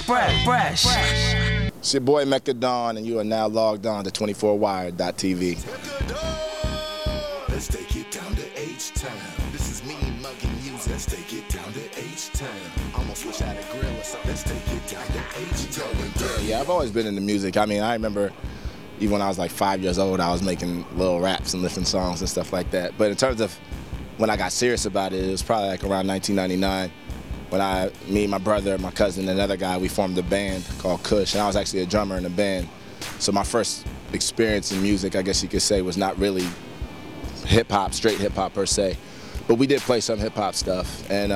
Fresh. It's your boy Mekka Don, and you are now logged on to 24wired.tv. Let's take it down to H-Town. This is me mugging music. Let's take it down to H-Town. Almost wish I had a grill or something. Let's take it down to H-Town. Yeah, I've always been into music. I mean, I remember even when I was like 5 years old, I was making little raps and lifting songs and stuff like that. But in terms of when I got serious about it, it was probably like around 1999 when me, my brother, my cousin, and another guy, we formed a band called Kush, and I was actually a drummer in the band. So my first experience in music, I guess you could say, was not really hip-hop, straight hip-hop per se. But we did play some hip-hop stuff. And,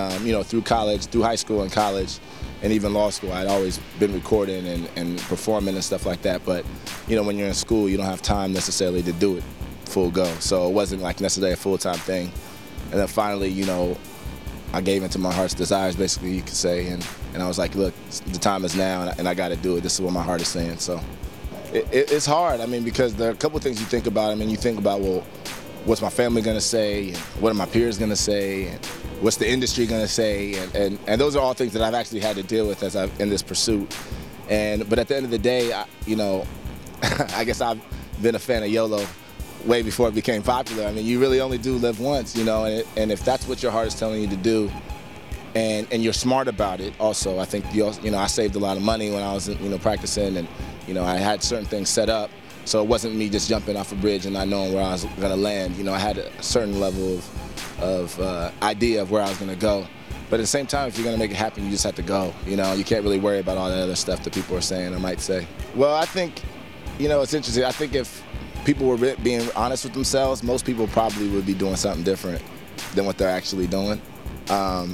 through college, through high school and college, and even law school, I'd always been recording and performing and stuff like that. But, when you're in school, you don't have time necessarily to do it full go. So it wasn't like necessarily a full-time thing. And then finally, I gave into my heart's desires, basically, you could say. And I was like, look, the time is now, and I got to do it. This is what my heart is saying. So it's hard, because there are a couple of things you think about. You think about, well, what's my family going to say? And what are my peers going to say? And what's the industry going to say? And those are all things that I've actually had to deal with as in this pursuit. But at the end of the day, I guess I've been a fan of YOLO way before it became popular. You really only do live once, and if that's what your heart is telling you to do, and you're smart about it also. I think, I saved a lot of money when I was, practicing, and, I had certain things set up. So it wasn't me just jumping off a bridge and not knowing where I was going to land. I had a certain level of idea of where I was going to go. But at the same time, if you're going to make it happen, you just have to go. You can't really worry about all that other stuff that people are saying or might say. Well, I think, it's interesting. I think if people were being honest with themselves, most people probably would be doing something different than what they're actually doing.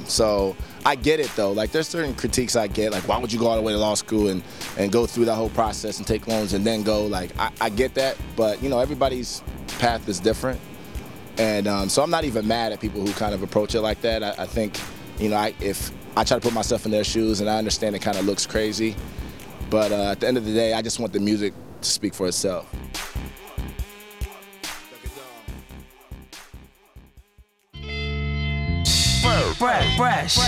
So I get it, though. Like, there's certain critiques I get, like, why would you go all the way to law school and go through that whole process and take loans and then go? Like, I get that, but, everybody's path is different. And so I'm not even mad at people who kind of approach it like that. I think, if I try to put myself in their shoes, and I understand it kind of looks crazy, but at the end of the day, I just want the music to speak for itself. Fresh.